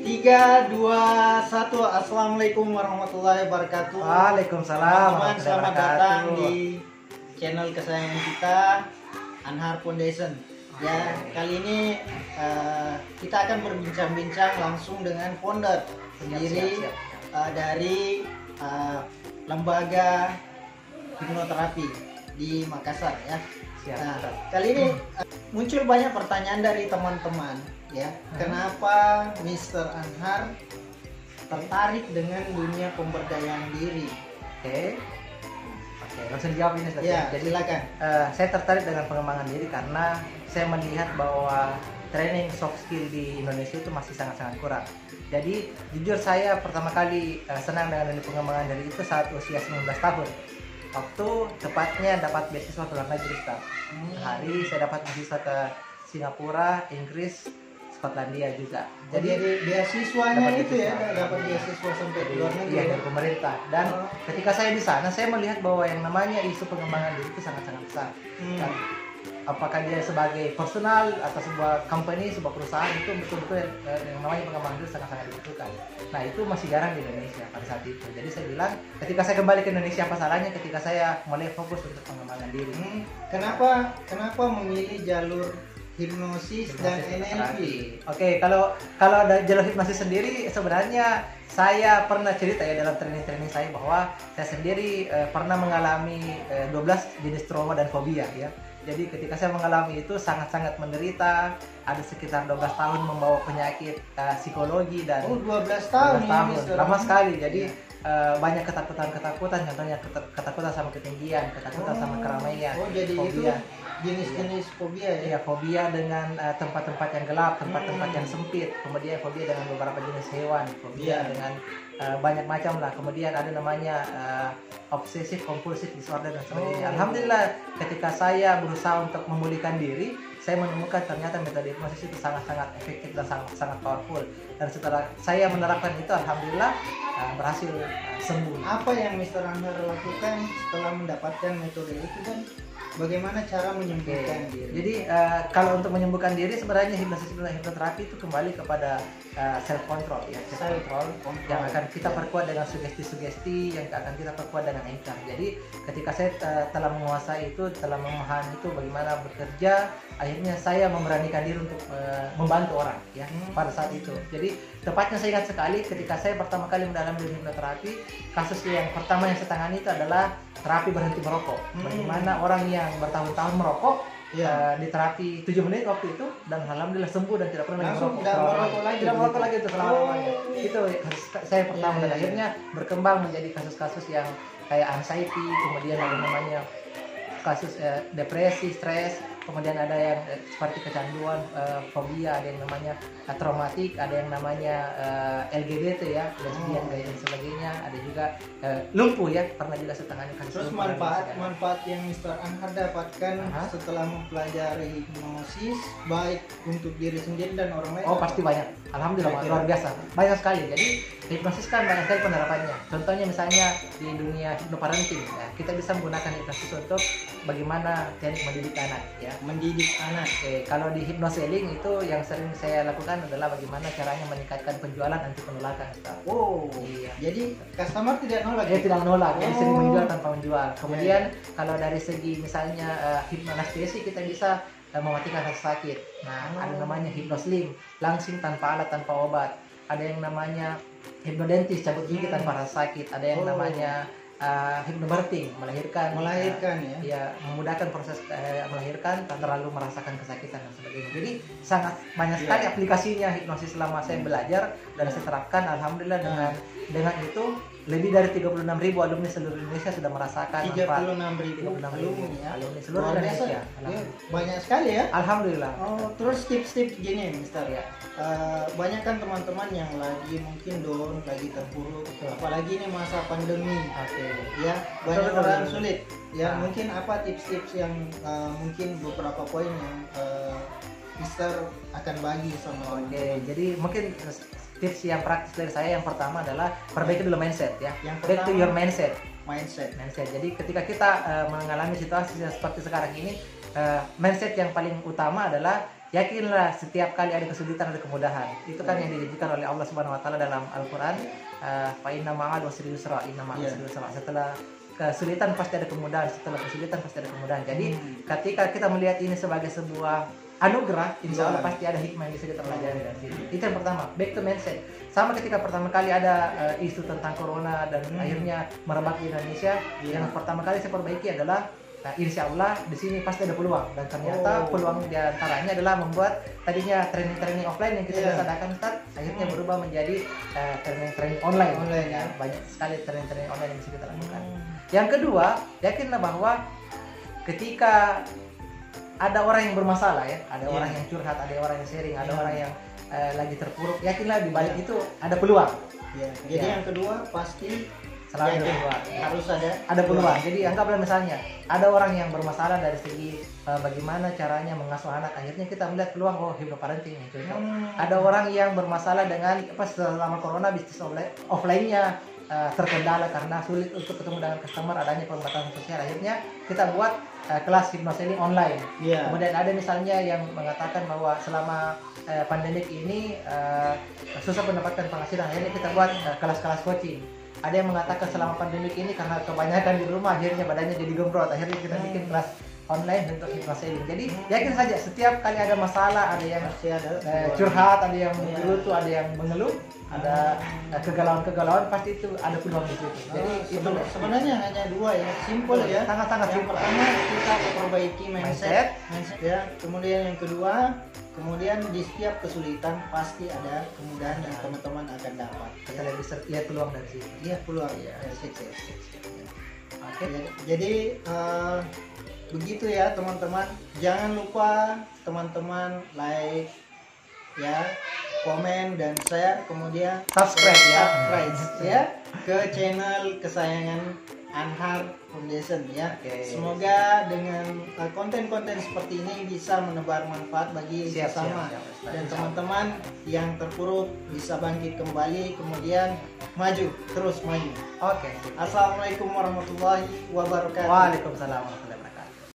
3, 2, 1. Assalamualaikum warahmatullahi wabarakatuh. Waalaikumsalam. Teman-teman, selamat datang di channel kesayangan kita, Anhar Foundation. Ya, kali ini kita akan berbincang-bincang langsung dengan founder sendiri dari lembaga hipnoterapi di Makassar ya. Nah, kali ini muncul banyak pertanyaan dari teman-teman ya. Kenapa Mr. Anhar tertarik dengan dunia pemberdayaan diri? Oke, langsung dijawab ini Ustaz. Ya, Jadi silakan. saya tertarik dengan pengembangan diri karena saya melihat bahwa training soft skill di Indonesia itu masih sangat-sangat kurang. Jadi jujur saya pertama kali senang dengan dunia pengembangan diri itu saat usia 19 tahun. Waktu tepatnya dapat beasiswa ke luar negeri, Ustaz. Hari saya dapat beasiswa ke Singapura, Inggris, Skotlandia juga. Jadi beasiswanya dapat itu ya, beasiswa. dapat beasiswa sampai ke luar negeri. Iya, dari pemerintah. Dan ketika saya di sana, saya melihat bahwa yang namanya isu pengembangan diri itu sangat-sangat besar. Dan apakah dia sebagai personal atau sebuah company, sebuah perusahaan, itu betul-betul yang namanya pengembangan diri sangat-sangat dibutuhkan. Nah, itu masih jarang di Indonesia pada saat itu. Jadi saya bilang, ketika saya kembali ke Indonesia, apa salahnya ketika saya mulai fokus untuk pengembangan diri. Kenapa memilih jalur hipnosis dan NLP? Oke, kalau ada jalur hipnosis sendiri, sebenarnya saya pernah cerita ya dalam training saya bahwa saya sendiri pernah mengalami 12 jenis trauma dan fobia ya. Jadi ketika saya mengalami itu sangat-sangat menderita, ada sekitar 12 tahun membawa penyakit psikologi dan 12 tahun, 12 tahun. Lama sekali. Jadi banyak ketakutan, contohnya ketakutan sama ketinggian, ketakutan sama keramaian. Jadi fobia. itu jenis-jenis fobia ya? Iya, fobia dengan tempat-tempat yang gelap, tempat-tempat yang sempit. Kemudian fobia dengan beberapa jenis hewan, fobia dengan banyak macam lah. Kemudian ada namanya obsesif compulsive disorder dan sebagainya. Alhamdulillah, ketika saya berusaha untuk memulihkan diri, saya menemukan ternyata metode hipnosis itu sangat-sangat efektif dan sangat powerful. Dan setelah saya menerapkan itu, alhamdulillah berhasil sembuh. Apa yang Mr. Anhar lakukan setelah mendapatkan metode itu dan bagaimana cara menyembuhkan diri? Jadi kalau untuk menyembuhkan diri sebenarnya hipnoterapi itu kembali kepada self control ya, self control yang akan kita perkuat dengan sugesti-sugesti, yang akan kita perkuat dengan anchor. Jadi ketika saya telah menguasai itu, telah memahami itu bagaimana bekerja, akhirnya saya memberanikan diri untuk membantu orang ya pada saat itu. Jadi tepatnya saya ingat sekali ketika saya pertama kali mendalami hipnoterapi, kasus yang pertama yang saya tangani itu adalah terapi berhenti merokok. Bagaimana orang yang bertahun-tahun merokok di terapi 7 menit waktu itu, dan alhamdulillah sembuh dan tidak pernah lagi merokok. Tidak merokok lagi itu selama-lamanya. Itu saya pertama dan akhirnya berkembang menjadi kasus-kasus yang kayak anxiety, kemudian ada namanya kasus depresi, stres, kemudian ada yang seperti kecanduan, fobia, ada yang namanya traumatik, ada yang namanya LGBT ya, lesbian dan sebagainya, ada juga lumpuh ya, pernah juga setengahnya kasus. Terus manfaat yang Mr. Anhar dapatkan setelah mempelajari hipnosis baik untuk diri sendiri dan orang lain? Oh, pasti banyak. Alhamdulillah, luar biasa. Banyak sekali. Jadi hipnosis kan banyak sekali penerapannya. Contohnya misalnya di dunia hipnoparenting ya, kita bisa menggunakan hipnosis untuk bagaimana teknik mendidik anak ya. Mendidik anak. Oke, kalau di hypnoselling itu yang sering saya lakukan adalah bagaimana caranya meningkatkan penjualan anti penolakan. Oh, iya. Jadi customer tidak nolak. Dia tidak menolak, jadi sering menjual tanpa menjual. Kemudian kalau dari segi misalnya hipnoanestesi, kita bisa mematikan rasa sakit. Nah, ada namanya hipnoslim, langsing tanpa alat, tanpa obat. Ada yang namanya hipnodentis, cabut gigi tanpa rasa sakit. Ada yang namanya hypnobirthing, melahirkan ya, memudahkan proses melahirkan tanpa terlalu merasakan kesakitan dan sebagainya. Jadi sangat banyak sekali aplikasinya hipnosis selama saya belajar dan saya terapkan. Alhamdulillah dengan itu lebih dari 36.000 alumni seluruh Indonesia sudah merasakan 36.000 alumni seluruh Indonesia. Banyak sekali ya. Alhamdulillah. Oh, terus tips-tips gini, Mister ya. Banyak kan teman-teman yang lagi mungkin down, lagi terpuruk, apalagi ini masa pandemi. Ya, banyak orang sulit. Ya, mungkin apa tips-tips yang mungkin beberapa poin yang Mister akan bagi sama orang. Jadi mungkin tips yang praktis dari saya yang pertama adalah perbaiki dulu mindset ya. Back to your mindset. Jadi ketika kita mengalami situasi seperti sekarang ini, mindset yang paling utama adalah yakinlah setiap kali ada kesulitan ada kemudahan. Itu kan yang dijanjikan oleh Allah Subhanahu wa taala dalam Al-Qur'an, fa inna ma'al usri yusra, inna ma'al usri yusra. Setelah kesulitan pasti ada kemudahan, setelah kesulitan pasti ada kemudahan. Jadi ketika kita melihat ini sebagai sebuah anugerah, insya Allah pasti ada hikmah yang bisa kita pelajari dari situ. Itu yang pertama, back to mindset. Sama ketika pertama kali ada isu tentang corona dan akhirnya merebak di Indonesia, yang pertama kali saya perbaiki adalah insya Allah di sini pasti ada peluang, dan ternyata peluang diantaranya adalah membuat tadinya training offline yang kita biasa adakan Ustaz, akhirnya berubah menjadi training online ya. Banyak sekali training online yang bisa kita lakukan. Yang kedua, yakinlah bahwa ketika ada orang yang bermasalah ya, ada orang yang curhat, ada orang yang sharing, ada orang yang lagi terpuruk, yakinlah di balik itu ada peluang. Jadi yang kedua pasti selalu ada peluang. Harus ada peluang. Jadi anggaplah misalnya ada orang yang bermasalah dari segi bagaimana caranya mengasuh anak, akhirnya kita melihat peluang, oh hipnoparenting itu. Ada orang yang bermasalah dengan selama corona bisnis offline-nya terkendala karena sulit untuk ketemu dengan customer, adanya pembatasan sosial, akhirnya kita buat kelas hypnoselling online. Kemudian ada misalnya yang mengatakan bahwa selama pandemik ini susah mendapatkan penghasilan, akhirnya kita buat kelas-kelas coaching. Ada yang mengatakan selama pandemik ini karena kebanyakan di rumah akhirnya badannya jadi gembrot, akhirnya kita bikin kelas online untuk hypnoselling. Jadi yakin saja setiap kali ada masalah, ada yang curhat, ada yang menggerutu, ada yang mengeluh, ada kegalauan-kegalauan, pasti itu ada peluang di situ. Jadi itu sebenarnya hanya dua ya, simple ya. Sangat-sangat simpel. Pertama kita perbaiki mindset ya. Kemudian yang kedua, kemudian di setiap kesulitan pasti ada kemudahan yang teman-teman akan dapat. Kita bisa lihat peluang dari situ. Iya, peluang dari situ. Oke. Jadi begitu ya teman-teman. Jangan lupa teman-teman like ya, komen dan share, kemudian subscribe ya ke channel kesayangan Anhar Foundation ya. Semoga dengan konten-konten seperti ini bisa menebar manfaat bagi sesama dan teman-teman yang terpuruk bisa bangkit kembali, kemudian terus maju. Assalamualaikum warahmatullahi wabarakatuh. Waalaikumsalam warahmatullahi wabarakatuh.